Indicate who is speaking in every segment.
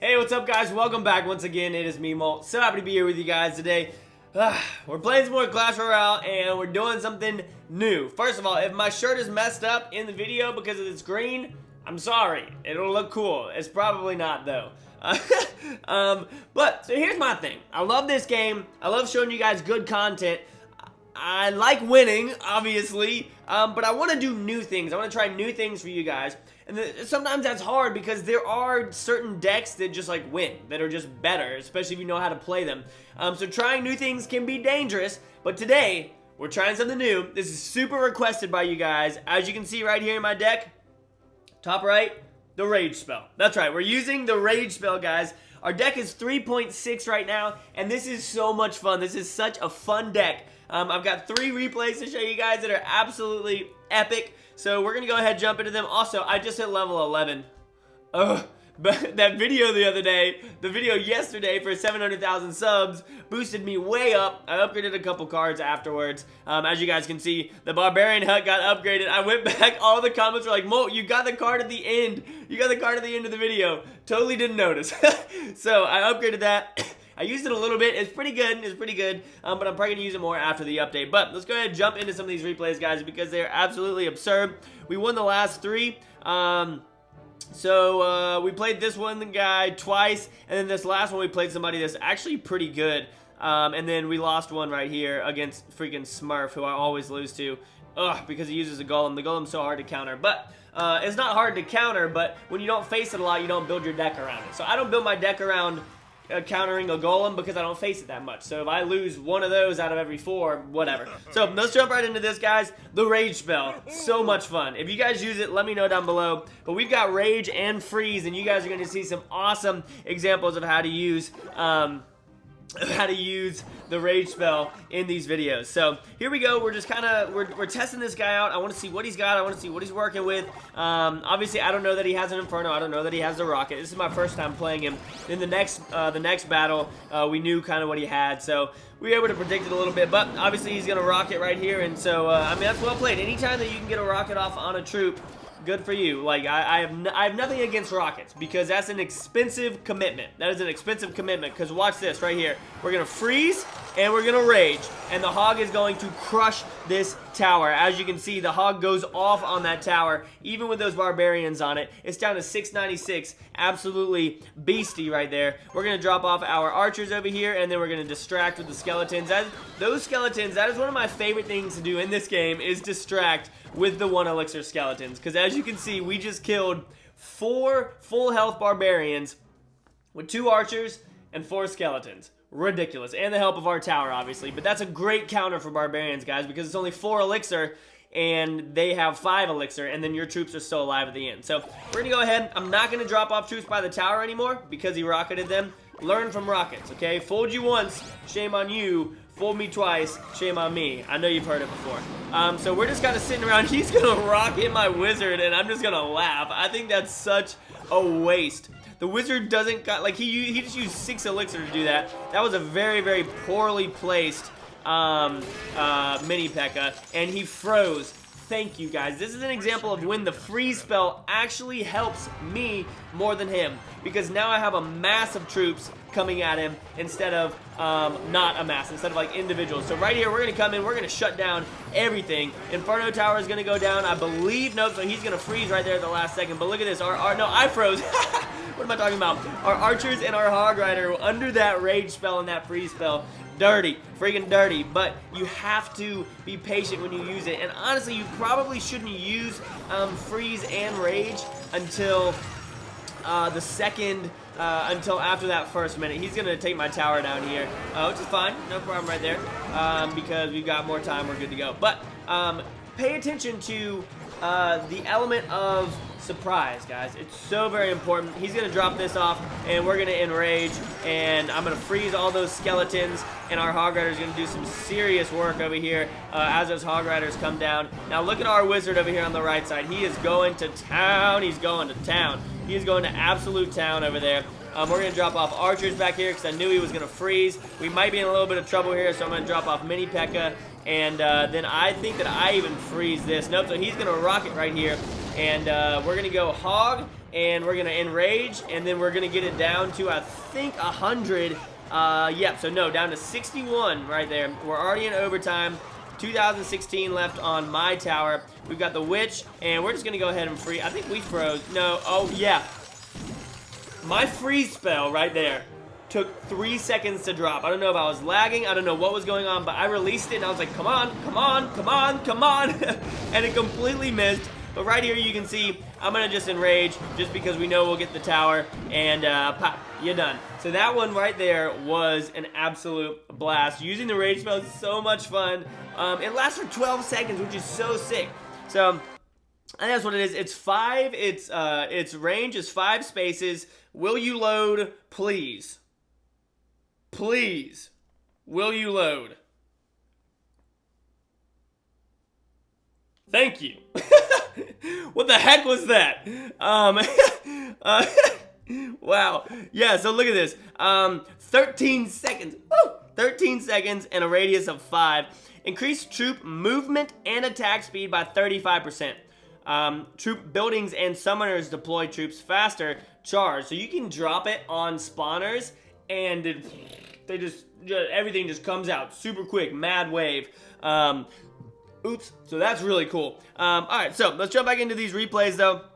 Speaker 1: Hey, what's up, guys? Welcome back once again. It is me, Molt. So happy to be here with you guys today. We're playing some more Clash Royale, and we're doing something new. First of all, if my shirt is messed up in the video because it's green, I'm sorry. It'll look cool. It's probably not, though. But, so here's my thing. I love this game. I love showing you guys good content. I like winning, obviously, but I want to do new things. I want to try new things for you guys. And sometimes that's hard because there are certain decks that just like win, that are just better, especially if you know how to play them. So trying new things can be dangerous, but today we're trying something new. This is super requested by you guys. As you can see right here in my deck, top right, the Rage spell. That's right, we're using the Rage spell, guys. Our deck is 3.6 right now, and this is so much fun. This is such a fun deck. I've got 3 replays to show you guys that are absolutely epic. So we're going to go ahead and jump into them. Also, I just hit level 11. But that video the other day, the video yesterday for 700,000 subs, boosted me way up. I upgraded a couple cards afterwards. As you guys can see, the Barbarian Hut got upgraded. I went back, all the comments were like, Molt, you got the card at the end. You got the card at the end of the video. Totally didn't notice. So I upgraded that. I used it a little bit. It's pretty good. But I'm probably going to use it more after the update. But let's go ahead and jump into some of these replays, guys, because they're absolutely absurd. We won the last 3. So we played this one guy twice, and then this last one we played somebody that's actually pretty good. And then we lost one right here against freaking Smurf, who I always lose to. Because he uses a golem. The golem's so hard to counter. But it's not hard to counter, but when you don't face it a lot, you don't build your deck around it. So I don't build my deck around countering a golem because I don't face it that much. So if I lose one of those out of every 4, whatever. So let's jump right into this, guys. The Rage spell. So much fun. If you guys use it, let me know down below. But we've got Rage and Freeze, and you guys are going to see some awesome examples of how to use the Rage spell in these videos. So here we go. We're just kind of we're testing this guy out. I want to see what he's got. I want to see what he's working with. Obviously, I don't know that he has an Inferno. I don't know that he has a Rocket. This is my first time playing him. In the next battle, we knew kind of what he had, so we were able to predict it a little bit. But obviously, he's gonna Rocket right here, and so I mean that's well played. Anytime that you can get a Rocket off on a troop, good for you. Like, I have nothing against rockets because that's an expensive commitment. That is an expensive commitment because watch this right here. We're going to freeze and we're going to rage. And the Hog is going to crush this tower. As you can see, the Hog goes off on that tower, even with those barbarians on it. It's down to 696. Absolutely beastie right there. We're going to drop off our archers over here, and then we're going to distract with the skeletons. Those skeletons, that is one of my favorite things to do in this game, is distract with the 1 elixir skeletons. Because as you can see, we just killed 4 full health barbarians with 2 archers and 4 skeletons. Ridiculous. And the help of our tower, obviously. But that's a great counter for barbarians, guys, because it's only 4 elixir and they have 5 elixir, and then your troops are still alive at the end. So we're going to go ahead. I'm not going to drop off troops by the tower anymore because he rocketed them. Learn from rockets, okay? Fooled you once, shame on you. Fooled me twice, shame on me. I know you've heard it before. So we're just kind of sitting around. He's going to rocket my wizard, and I'm just going to laugh. I think that's such a waste. The wizard doesn't got, like, he just used 6 elixir to do that. That was a very, very poorly placed mini P.E.K.K.A. and he froze. Thank you, guys. This is an example of when the freeze spell actually helps me more than him, because now I have a mass of troops coming at him instead of not a mass, instead of like individuals. So right here, we're going to come in, we're going to shut down everything. Inferno Tower is going to go down, I believe. Nope, so he's going to freeze right there at the last second. But look at this. No, I froze. What am I talking about? Our archers and our Hog Rider under that Rage spell and that freeze spell. Dirty, freaking dirty, but you have to be patient when you use it. And honestly, you probably shouldn't use freeze and rage until until after that first minute. He's gonna take my tower down here, which is fine, no problem right there, because we've got more time, we're good to go. But pay attention to the element of surprise, guys. It's so very important. He's gonna drop this off, and we're gonna enrage, and I'm gonna freeze all those skeletons, and our Hog Rider's gonna do some serious work over here as those Hog Riders come down. Now look at our wizard over here on the right side. He is going to town. He's going to town. He is going to absolute town over there. We're going to drop off archers back here because I knew he was going to freeze. We might be in a little bit of trouble here, so I'm going to drop off mini P.E.K.K.A. And then I think that I even freeze this. Nope, so he's going to rocket right here. And we're going to go Hog and we're gonna enrage, and then we're gonna get it down to, I think, 100. Yep, so no, down to 61 right there. We're already in overtime. 2016 left on my tower. We've got the witch, and we're just gonna go ahead and freeze. I think we froze. No, oh yeah. My freeze spell right there took 3 seconds to drop. I don't know if I was lagging. I don't know what was going on, but I released it, and I was like, come on, come on, come on, come on. And it completely missed. But right here you can see I'm going to just enrage just because we know we'll get the tower, and pop, you're done. So that one right there was an absolute blast. Using the rage spell is so much fun. It lasts for 12 seconds, which is so sick. So I think that's what it is. It's 5. Its range is 5 spaces. Will you load, please? Please, will you load? Thank you. What the heck was that? Wow. Yeah, so look at this. 13 seconds. Woo! 13 seconds and a radius of 5. Increase troop movement and attack speed by 35%. Troop buildings and summoners deploy troops faster. Charge. So you can drop it on spawners, and they just everything just comes out super quick. Mad wave. Oops. So that's really cool. Alright, so let's jump back into these replays though.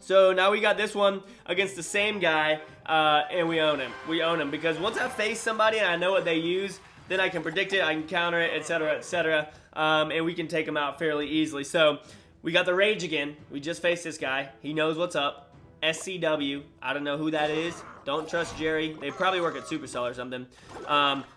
Speaker 1: So now we got this one against the same guy, and we own him. We own him because once I face somebody and I know what they use, then I can predict it, I can counter it, etc., etc., and we can take them out fairly easily. So we got the rage again. We just faced this guy. He knows what's up. SCW. I don't know who that is. Don't trust Jerry. They probably work at Supercell or something.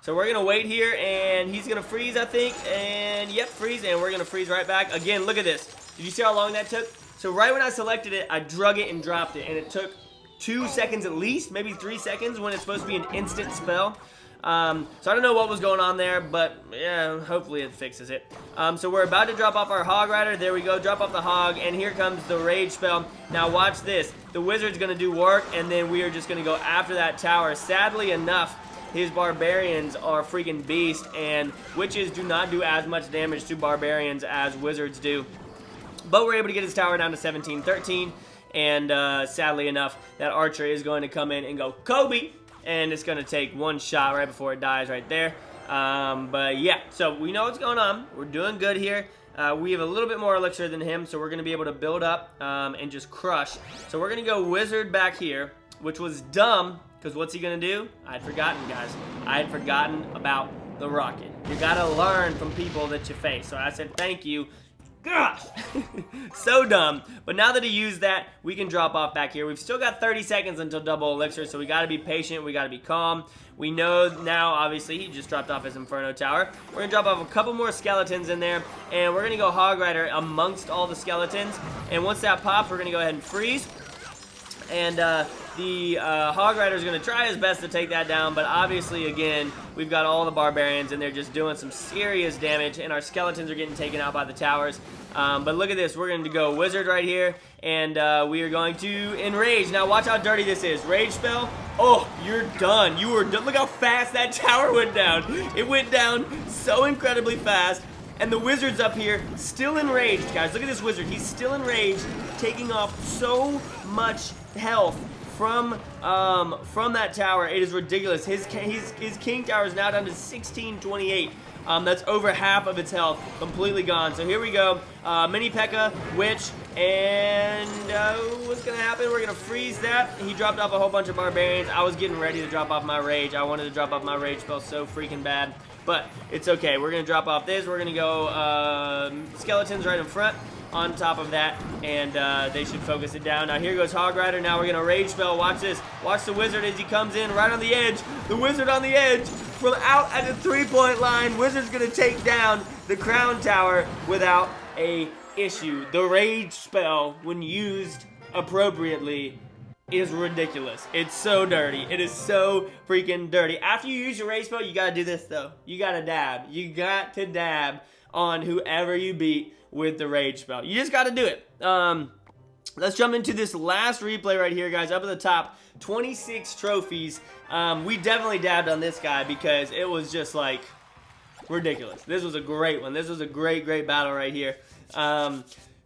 Speaker 1: So we're going to wait here, and he's going to freeze, I think. And, yep, freeze, and we're going to freeze right back. Again, look at this. Did you see how long that took? So right when I selected it, I drug it and dropped it, and it took 2 seconds at least, maybe 3 seconds when it's supposed to be an instant spell. So I don't know what was going on there, but yeah, hopefully it fixes it. So we're about to drop off our Hog Rider. There we go, drop off the Hog, and here comes the Rage spell. Now watch this. The Wizard's going to do work, and then we are just going to go after that tower. Sadly enough, his Barbarians are freaking beast, and Witches do not do as much damage to Barbarians as Wizards do. But we're able to get his tower down to 17-13, and sadly enough, that Archer is going to come in and go Kobe, and it's going to take one shot right before it dies right there. But yeah, so we know what's going on. We're doing good here. We have a little bit more elixir than him, so we're going to be able to build up and just crush. So we're going to go Wizard back here, which was dumb, because what's he going to do? I had forgotten, guys. I had forgotten about the rocket. You got to learn from people that you face. So I said thank you. Gosh, so dumb. But now that he used that, we can drop off back here. We've still got 30 seconds until double elixir, so we got to be patient. We got to be calm. We know now, obviously, he just dropped off his Inferno Tower. We're going to drop off a couple more skeletons in there, and we're going to go Hog Rider amongst all the skeletons. And once that pops, we're going to go ahead and freeze. And the Hog Rider is going to try his best to take that down, but obviously, again, we've got all the Barbarians, and they're just doing some serious damage, and our skeletons are getting taken out by the towers. But look at this. We're going to go Wizard right here, and we are going to Enrage. Now, watch how dirty this is. Rage spell. Oh, you're done. You were done. Look how fast that tower went down. It went down so incredibly fast. And the Wizard's up here, still enraged, guys. Look at this Wizard. He's still enraged, taking off so much health from that tower. It is ridiculous. His King Tower is now down to 1628. That's over half of its health, completely gone. So here we go. Mini P.E.K.K.A, Witch, and what's going to happen? We're going to freeze that. He dropped off a whole bunch of Barbarians. I was getting ready to drop off my Rage. I wanted to drop off my Rage spell so freaking bad. But it's okay. We're going to drop off this. We're going to go Skeletons right in front on top of that, and they should focus it down. Now here goes Hog Rider. Now we're going to Rage spell. Watch this. Watch the Wizard as he comes in right on the edge. The Wizard on the edge from out at the 3-point line. Wizard's going to take down the Crown Tower without a issue. The Rage spell, when used appropriately, is ridiculous. It's so dirty. It is so freaking dirty. After you use your Rage spell, you gotta do this though. You gotta dab. You got to dab on whoever you beat with the Rage spell. You just gotta do it. Let's jump into this last replay right here, guys. Up at the top, 26 trophies. We definitely dabbed on this guy because it was just like ridiculous. This was a great one. This was a great battle right here.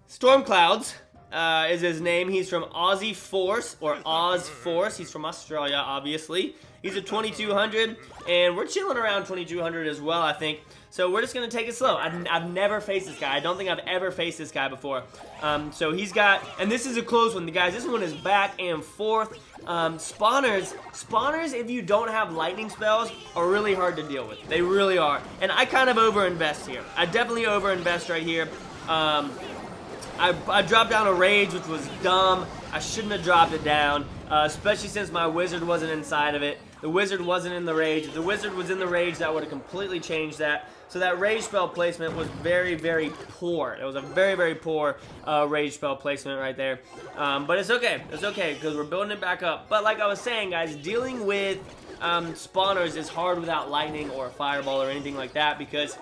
Speaker 1: Storm Clouds. is his name. He's from Aussie Force, or Oz Force. He's from Australia, obviously. He's a 2200, and we're chilling around 2200 as well, I think. So we're just going to take it slow. I've never faced this guy. I don't think I've ever faced this guy before. So he's got, and this is a close one, guys. This one is back and forth. Spawners, if you don't have lightning spells, are really hard to deal with. They really are. And I kind of overinvest here. I definitely overinvest right here. I dropped down a rage, which was dumb. I shouldn't have dropped it down, especially since my wizard wasn't inside of it. The wizard wasn't in the rage. If the wizard was in the rage, that would have completely changed that. So that rage spell placement was very, very poor. It was a very, very poor rage spell placement right there. But it's okay. It's okay because we're building it back up. But like I was saying, guys, dealing with spawners is hard without lightning or a fireball or anything like that, because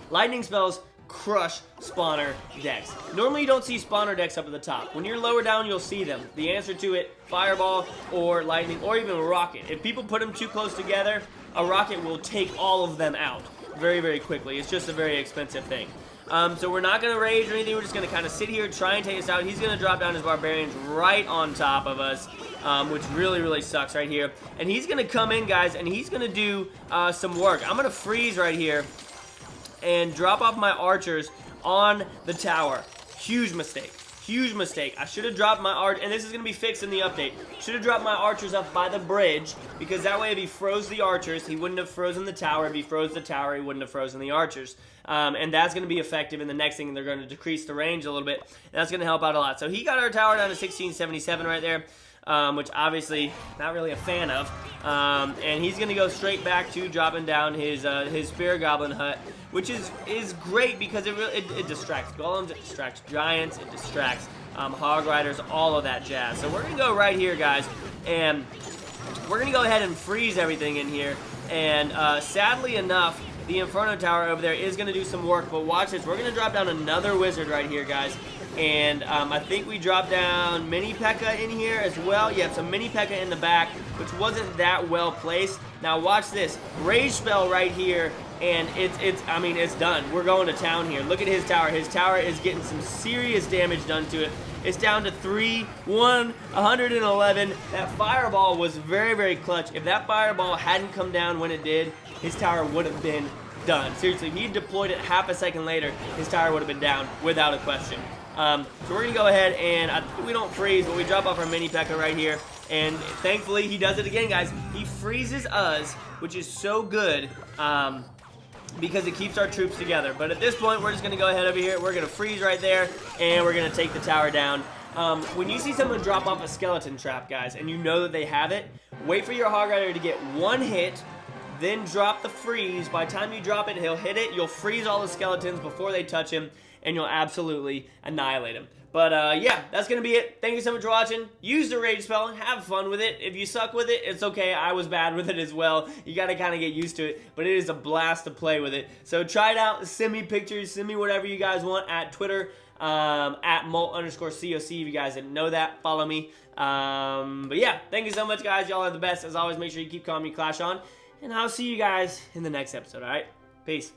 Speaker 1: lightning spells crush spawner decks. Normally you don't see spawner decks up at the top. When you're lower down, you'll see them. The answer to it, fireball or lightning or even a rocket. If people put them too close together, a rocket will take all of them out very, very quickly. It's just a very expensive thing. So we're not going to rage or anything. We're just going to kind of sit here, try and take us out. He's going to drop down his barbarians right on top of us, which really, really sucks right here. And he's going to come in, guys, and he's going to do some work. I'm going to freeze right here and drop off my archers on the tower. Huge mistake. Huge mistake. I should have dropped my arch, and this is going to be fixed in the update. Should have dropped my archers up by the bridge, because that way if he froze the archers, he wouldn't have frozen the tower. If he froze the tower, he wouldn't have frozen the archers. And that's going to be effective in the next thing. They're going to decrease the range a little bit, and that's going to help out a lot. So he got our tower down to 1677 right there. Which obviously not really a fan of, and he's gonna go straight back to dropping down his spear goblin hut, which is great because it distracts golems, it distracts giants, it distracts hog riders, all of that jazz. So we're gonna go right here, guys, and we're gonna go ahead and freeze everything in here. And sadly enough, the Inferno Tower over there is gonna do some work. But watch this, we're gonna drop down another wizard right here, guys. And I think we dropped down Mini P.E.K.K.A. in here as well. Yeah, some Mini P.E.K.K.A. in the back, which wasn't that well placed. Now watch this. Rage spell right here, and it's done. We're going to town here. Look at his tower. His tower is getting some serious damage done to it. It's down to 111. That fireball was very, very clutch. If that fireball hadn't come down when it did, his tower would have been done. Seriously, if he deployed it half a second later, his tower would have been down without a question. So we're going to go ahead and we don't freeze, but we drop off our Mini P.E.K.K.A. right here. And thankfully, he does it again, guys. He freezes us, which is so good because it keeps our troops together. But at this point, we're just going to go ahead over here. We're going to freeze right there, and we're going to take the tower down. When you see someone drop off a skeleton trap, guys, and you know that they have it, wait for your Hog Rider to get one hit, then drop the freeze. By the time you drop it, he'll hit it. You'll freeze all the skeletons before they touch him, and you'll absolutely annihilate him. But yeah, that's going to be it. Thank you so much for watching. Use the rage spell. Have fun with it. If you suck with it, it's okay. I was bad with it as well. You got to kind of get used to it, but it is a blast to play with it. So try it out. Send me pictures. Send me whatever you guys want at Twitter, at Molt_COC. If you guys didn't know that, follow me. But yeah, thank you so much, guys. Y'all are the best. As always, make sure you keep calling me Clash On, and I'll see you guys in the next episode, all right? Peace.